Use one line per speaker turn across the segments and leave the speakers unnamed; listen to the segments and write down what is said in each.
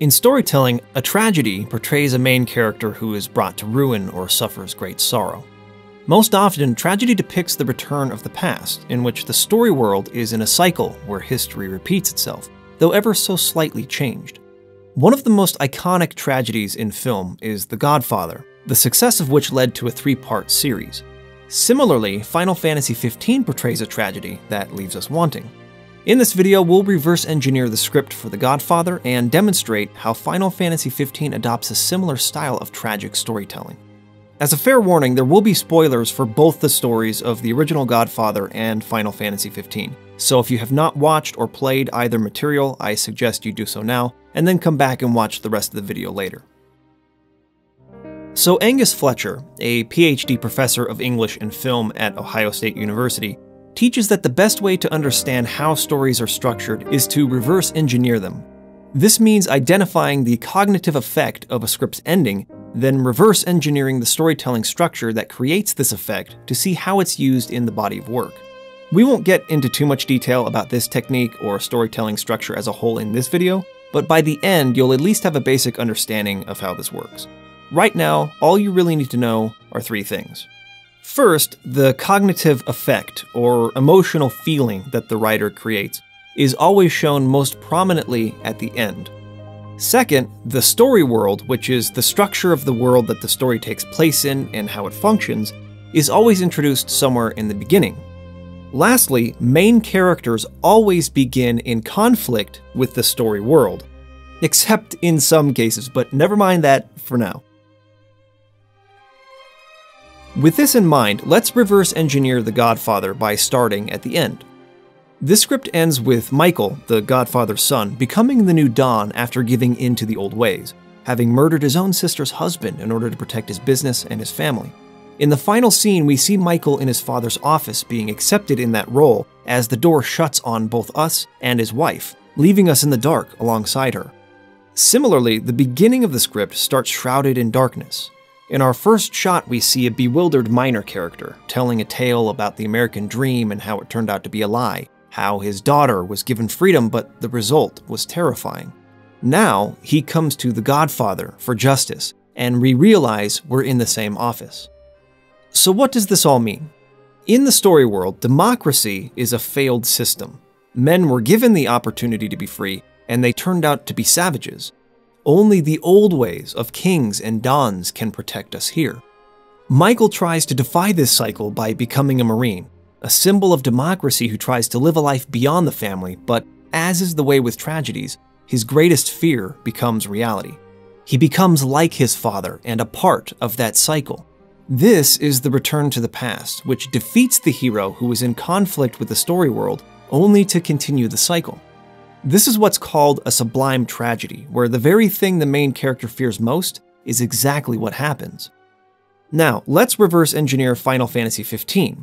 In storytelling, a tragedy portrays a main character who is brought to ruin or suffers great sorrow. Most often, tragedy depicts the return of the past, in which the story world is in a cycle where history repeats itself, though ever so slightly changed. One of the most iconic tragedies in film is The Godfather, the success of which led to a 3-part series. Similarly, Final Fantasy XV portrays a tragedy that leaves us wanting. In this video, we'll reverse engineer the script for The Godfather and demonstrate how Final Fantasy XV adopts a similar style of tragic storytelling. As a fair warning, there will be spoilers for both the stories of the original Godfather and Final Fantasy XV, so if you have not watched or played either material, I suggest you do so now, and then come back and watch the rest of the video later. So Angus Fletcher, a PhD professor of English and film at Ohio State University, teaches that the best way to understand how stories are structured is to reverse engineer them. This means identifying the cognitive effect of a script's ending, then reverse engineering the storytelling structure that creates this effect to see how it's used in the body of work. We won't get into too much detail about this technique or storytelling structure as a whole in this video, but by the end you'll at least have a basic understanding of how this works. Right now, all you really need to know are 3 things. First, the cognitive effect, or emotional feeling that the writer creates, is always shown most prominently at the end. Second, the story world, which is the structure of the world that the story takes place in and how it functions, is always introduced somewhere in the beginning. Lastly, main characters always begin in conflict with the story world. Except in some cases, but never mind that for now. With this in mind, let's reverse engineer The Godfather by starting at the end. This script ends with Michael, the Godfather's son, becoming the new Don after giving in to the old ways, having murdered his own sister's husband in order to protect his business and his family. In the final scene, we see Michael in his father's office being accepted in that role as the door shuts on both us and his wife, leaving us in the dark alongside her. Similarly, the beginning of the script starts shrouded in darkness. In our first shot, we see a bewildered minor character telling a tale about the American dream and how it turned out to be a lie, how his daughter was given freedom but the result was terrifying. Now, he comes to the Godfather for justice, and we realize we're in the same office. So what does this all mean? In the story world, democracy is a failed system. Men were given the opportunity to be free, and they turned out to be savages. Only the old ways of kings and dons can protect us here. Michael tries to defy this cycle by becoming a Marine, a symbol of democracy who tries to live a life beyond the family, but as is the way with tragedies, his greatest fear becomes reality. He becomes like his father and a part of that cycle. This is the return to the past, which defeats the hero who is in conflict with the story world, only to continue the cycle. This is what's called a sublime tragedy, where the very thing the main character fears most is exactly what happens. Now, let's reverse engineer Final Fantasy XV.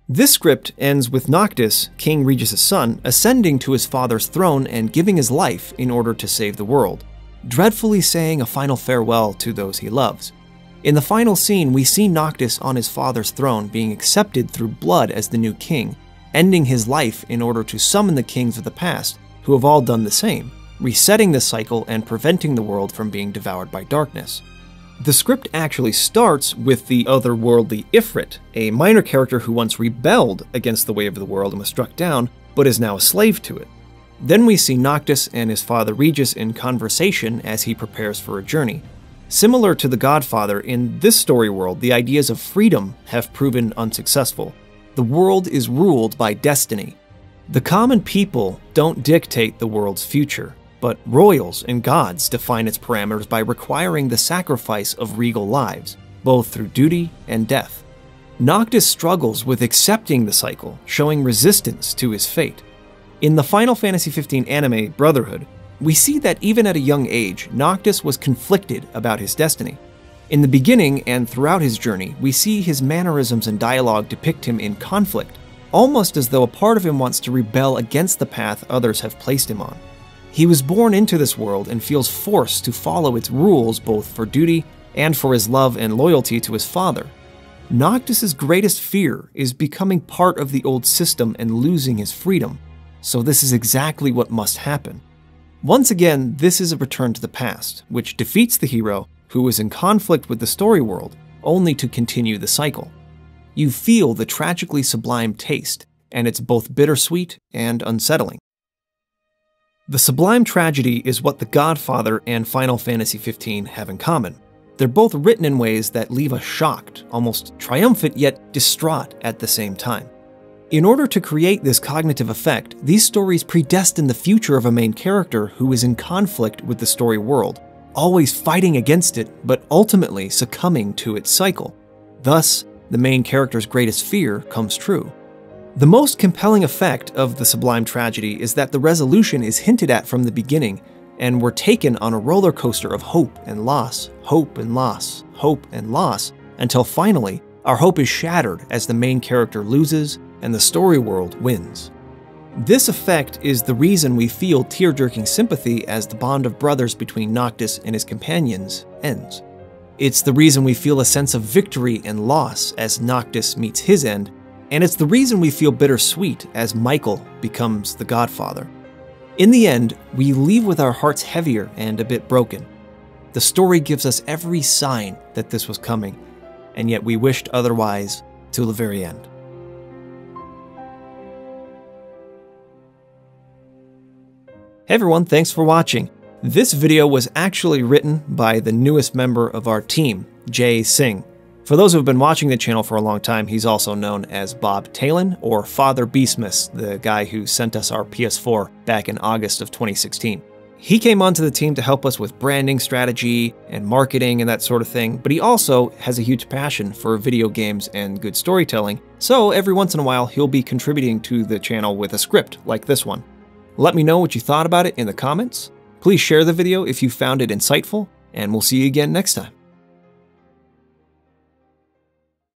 This script ends with Noctis, King Regis' son, ascending to his father's throne and giving his life in order to save the world, dreadfully saying a final farewell to those he loves. In the final scene, we see Noctis on his father's throne being accepted through blood as the new king, ending his life in order to summon the kings of the past, who have all done the same, resetting the cycle and preventing the world from being devoured by darkness. The script actually starts with the otherworldly Ifrit, a minor character who once rebelled against the way of the world and was struck down, but is now a slave to it. Then we see Noctis and his father Regis in conversation as he prepares for a journey. Similar to The Godfather, in this story world, the ideas of freedom have proven unsuccessful. The world is ruled by destiny. The common people don't dictate the world's future, but royals and gods define its parameters by requiring the sacrifice of regal lives, both through duty and death. Noctis struggles with accepting the cycle, showing resistance to his fate. In the Final Fantasy XV anime Brotherhood, we see that even at a young age, Noctis was conflicted about his destiny. In the beginning and throughout his journey, we see his mannerisms and dialogue depict him in conflict, almost as though a part of him wants to rebel against the path others have placed him on. He was born into this world and feels forced to follow its rules both for duty and for his love and loyalty to his father. Noctis' greatest fear is becoming part of the old system and losing his freedom, so this is exactly what must happen. Once again, this is a return to the past, which defeats the hero, who is in conflict with the story world, only to continue the cycle. You feel the tragically sublime taste, and it's both bittersweet and unsettling. The Sublime Tragedy is what The Godfather and Final Fantasy XV have in common. They're both written in ways that leave us shocked, almost triumphant yet distraught at the same time. In order to create this cognitive effect, these stories predestine the future of a main character who is in conflict with the story world, always fighting against it, but ultimately succumbing to its cycle. Thus, the main character's greatest fear comes true. The most compelling effect of the Sublime Tragedy is that the resolution is hinted at from the beginning, and we're taken on a roller coaster of hope and loss, hope and loss, hope and loss, until finally, our hope is shattered as the main character loses and the story world wins. This effect is the reason we feel tear-jerking sympathy as the bond of brothers between Noctis and his companions ends. It's the reason we feel a sense of victory and loss as Noctis meets his end, and it's the reason we feel bittersweet as Michael becomes the Godfather. In the end, we leave with our hearts heavier and a bit broken. The story gives us every sign that this was coming, and yet we wished otherwise till the very end. Hey everyone, thanks for watching. This video was actually written by the newest member of our team, Jay Singh. For those who have been watching the channel for a long time, he's also known as Bob Talon, or Father Beastmas, the guy who sent us our PS4 back in August of 2016. He came onto the team to help us with branding strategy and marketing and that sort of thing, but he also has a huge passion for video games and good storytelling, so every once in a while he'll be contributing to the channel with a script like this one. Let me know what you thought about it in the comments. Please share the video if you found it insightful, and we'll see you again next time.